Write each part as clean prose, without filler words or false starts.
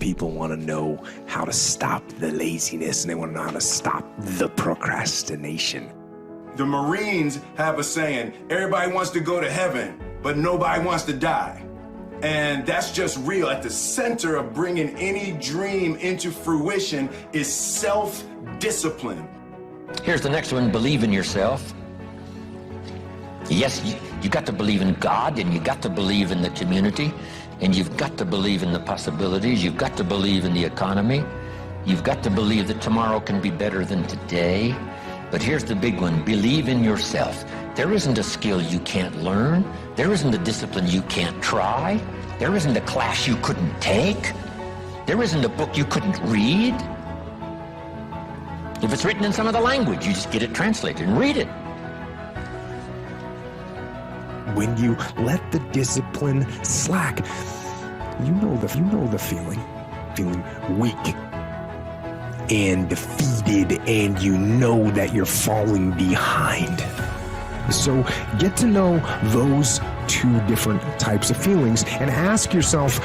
people want to know how to stop the laziness, and they want to know how to stop the procrastination. The Marines have a saying, everybody wants to go to heaven, but nobody wants to die. And that's just real. At the center of bringing any dream into fruition is self-discipline. Here's the next one, believe in yourself. Yes, you got to believe in God, and you got to believe in the community, and you've got to believe in the possibilities. You've got to believe in the economy. You've got to believe that tomorrow can be better than today. But here's the big one, believe in yourself. There isn't a skill you can't learn. There isn't a discipline you can't try. There isn't a class you couldn't take. There isn't a book you couldn't read. If it's written in some other language, you just get it translated and read it. When you let the discipline slack, you know the feeling weak and defeated, and you know that you're falling behind. So get to know those two different types of feelings and ask yourself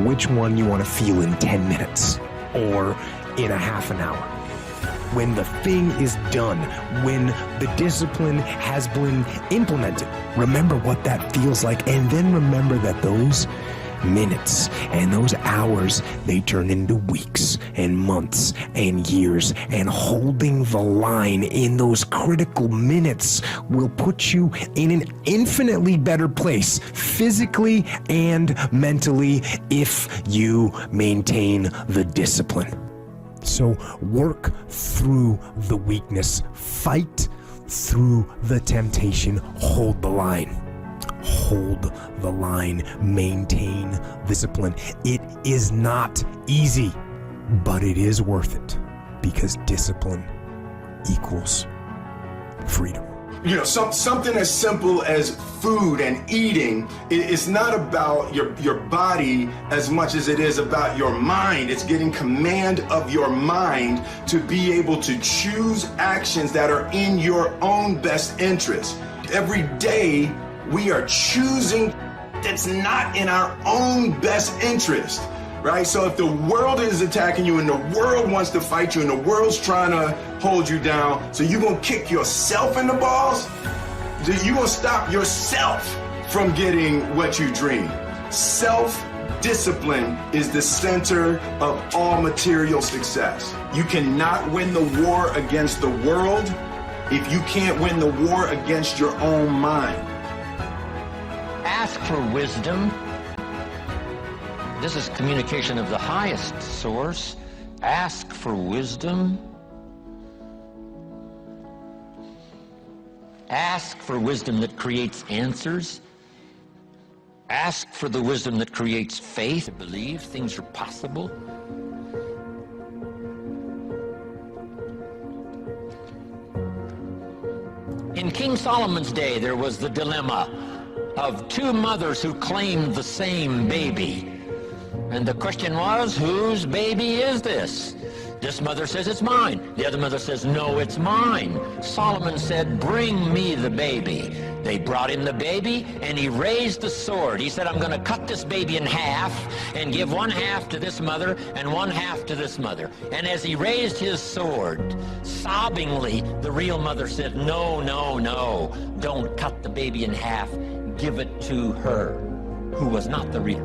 which one you want to feel in 10 minutes or in a half an hour. When the thing is done, when the discipline has been implemented, remember what that feels like, and then remember that those minutes and those hours, they turn into weeks and months and years, and holding the line in those critical minutes will put you in an infinitely better place, physically and mentally, if you maintain the discipline. So work through the weakness, fight through the temptation, hold the line. Hold the line, maintain discipline. It is not easy, but it is worth it, because discipline equals freedom. You know, something as simple as food and eating, it's not about your body as much as it is about your mind. It's getting command of your mind to be able to choose actions that are in your own best interest. Every day, we are choosing that's not in our own best interest, right? So if the world is attacking you and the world wants to fight you and the world's trying to hold you down, so you're gonna kick yourself in the balls? You're gonna stop yourself from getting what you dream. Self-discipline is the center of all material success. You cannot win the war against the world if you can't win the war against your own mind. Ask for wisdom. This is communication of the highest source. Ask for wisdom. Ask for wisdom that creates answers. Ask for the wisdom that creates faith, to believe things are possible. In King Solomon's day, there was the dilemma of two mothers who claimed the same baby. And the question was, whose baby is this? This mother says, it's mine. The other mother says, no, it's mine. Solomon said, bring me the baby. They brought him the baby, and he raised the sword. He said, I'm going to cut this baby in half and give one half to this mother and one half to this mother. And as he raised his sword, sobbingly, the real mother said, no, no, no, don't cut the baby in half. Give it to her, who was not the real.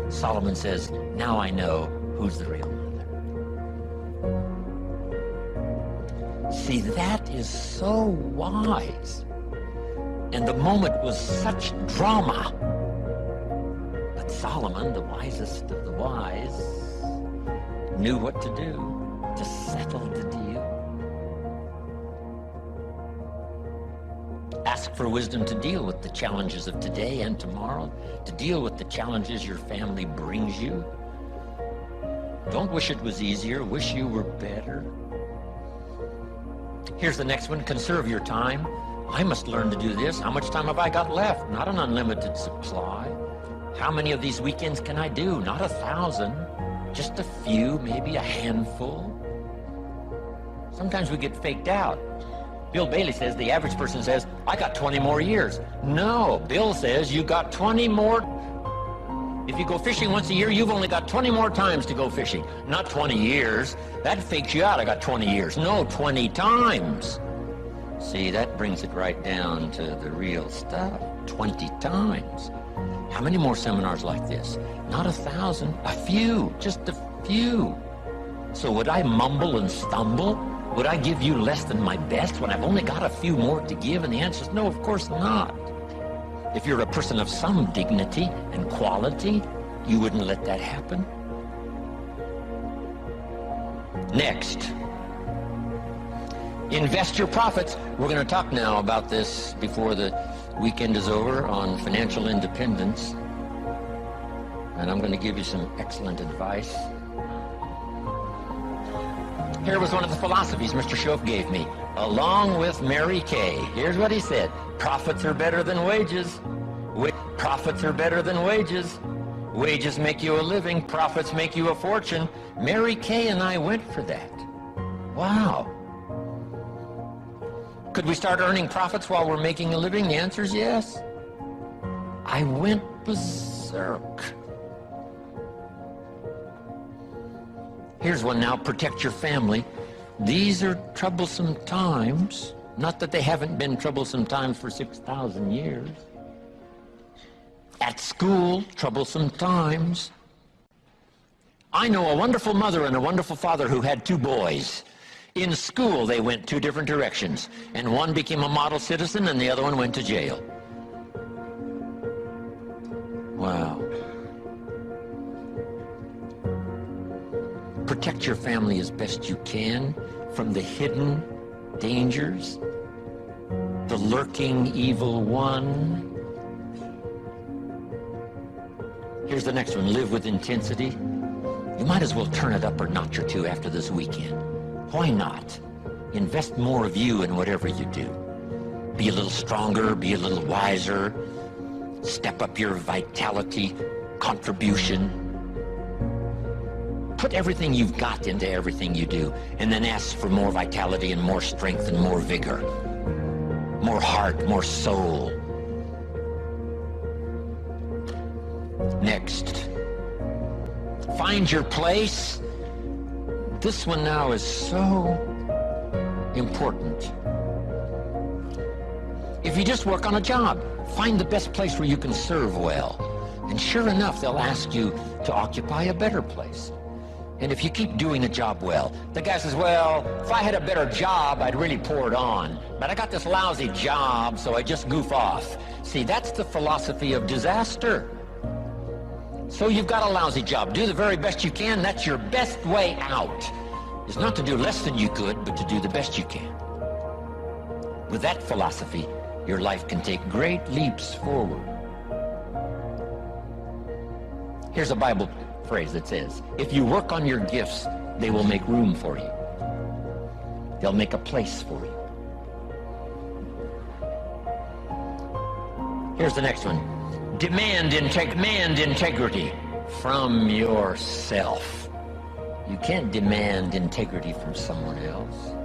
Solomon says, now I know who's the real mother. See, that is so wise. And the moment was such drama. But Solomon, the wisest of the wise, knew what to do to settle the deal. Ask for wisdom to deal with the challenges of today and tomorrow, to deal with the challenges your family brings you. Don't wish it was easier, wish you were better. Here's the next one, conserve your time. I must learn to do this. How much time have I got left? Not an unlimited supply. How many of these weekends can I do? Not 1,000, just a few, maybe a handful. Sometimes we get faked out. Bill Bailey says, the average person says, I got 20 more years. No, Bill says, you got 20 more If you go fishing once a year, you've only got 20 more times to go fishing. Not 20 years. That fakes you out. I got 20 years. No, 20 times. See, that brings it right down to the real stuff. 20 times. How many more seminars like this? Not 1,000. A few. Just a few. So would I mumble and stumble? Would I give you less than my best when I've only got a few more to give? And the answer is no, of course not. If you're a person of some dignity and quality, you wouldn't let that happen. Next, invest your profits. We're going to talk now about this before the weekend is over on financial independence. And I'm going to give you some excellent advice. Here was one of the philosophies Mr. Schoaf gave me, along with Mary Kay. Here's what he said. Profits are better than wages. Profits are better than wages. Wages make you a living. Profits make you a fortune. Mary Kay and I went for that. Wow. Could we start earning profits while we're making a living? The answer is yes. I went berserk. Here's one now, protect your family. These are troublesome times. Not that they haven't been troublesome times for 6,000 years. At school, troublesome times. I know a wonderful mother and a wonderful father who had 2 boys. In school, they went 2 different directions, and one became a model citizen and the other one went to jail. Wow. Protect your family as best you can from the hidden dangers, the lurking evil one. Here's the next one, live with intensity. You might as well turn it up a notch or 2 after this weekend. Why not? Invest more of you in whatever you do. Be a little stronger, be a little wiser, step up your vitality, contribution. Put everything you've got into everything you do, and then ask for more vitality and more strength and more vigor, more heart, more soul. Next, find your place. This one now is so important. If you just work on a job, find the best place where you can serve well. And sure enough, they'll ask you to occupy a better place. And if you keep doing the job well, the guy says, well, if I had a better job, I'd really pour it on. But I got this lousy job, so I just goof off. See, that's the philosophy of disaster. So you've got a lousy job. Do the very best you can. That's your best way out. It's not to do less than you could, but to do the best you can. With that philosophy, your life can take great leaps forward. Here's a Bible phrase that says, if you work on your gifts, they will make room for you. They'll make a place for you. Here's the next one. Demand integrity from yourself. You can't demand integrity from someone else.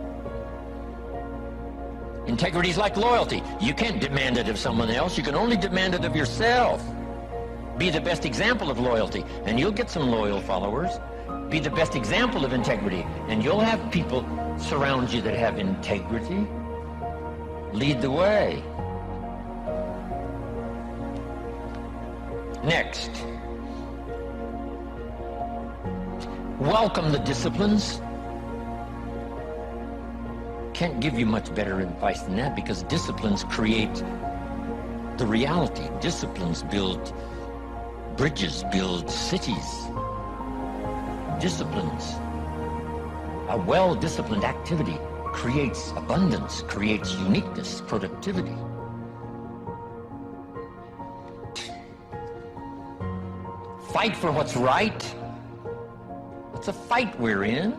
Integrity is like loyalty. You can't demand it of someone else. You can only demand it of yourself. Be the best example of loyalty, and you'll get some loyal followers. Be the best example of integrity, and you'll have people surround you that have integrity. Lead the way. Next, welcome the disciplines. Can't give you much better advice than that, because disciplines create the reality. Disciplines build bridges, build cities. Disciplines. A well-disciplined activity creates abundance, creates uniqueness, productivity. Fight for what's right. It's a fight we're in.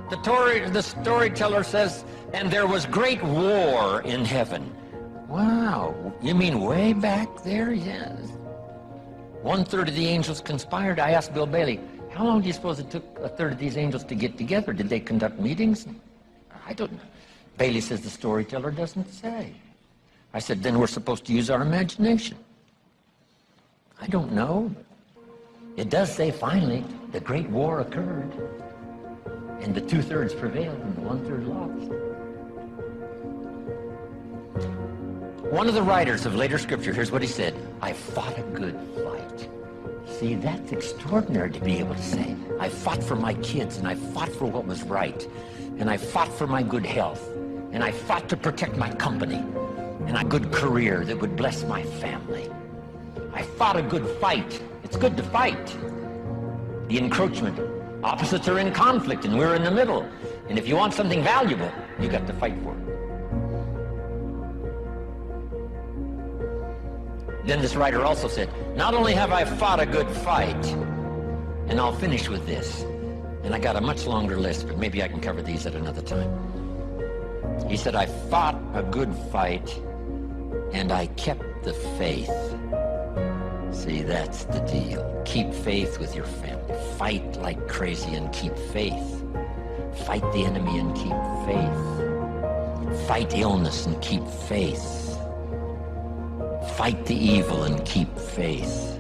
The storyteller says, and there was great war in heaven. Wow, you mean way back there? Yes. 1/3 of the angels conspired. I asked Bill Bailey, how long do you suppose it took 1/3 of these angels to get together? Did they conduct meetings? I don't know. Bailey says the storyteller doesn't say. I said, then we're supposed to use our imagination. I don't know. It does say finally the great war occurred, and the 2/3 prevailed and the 1/3 lost. One of the writers of later scripture, here's what he said: I fought a good fight. See, that's extraordinary to be able to say. I fought for my kids, and I fought for what was right, and I fought for my good health, and I fought to protect my company, and a good career that would bless my family. I fought a good fight. It's good to fight. The encroachment. Opposites are in conflict, and we're in the middle. And if you want something valuable, you got to fight for it. Then this writer also said, not only have I fought a good fight, and I'll finish with this, and I got a much longer list, but maybe I can cover these at another time. He said, I fought a good fight, and I kept the faith. See, that's the deal. Keep faith with your family. Fight like crazy and keep faith. Fight the enemy and keep faith. Fight illness and keep faith. Fight the evil and keep faith.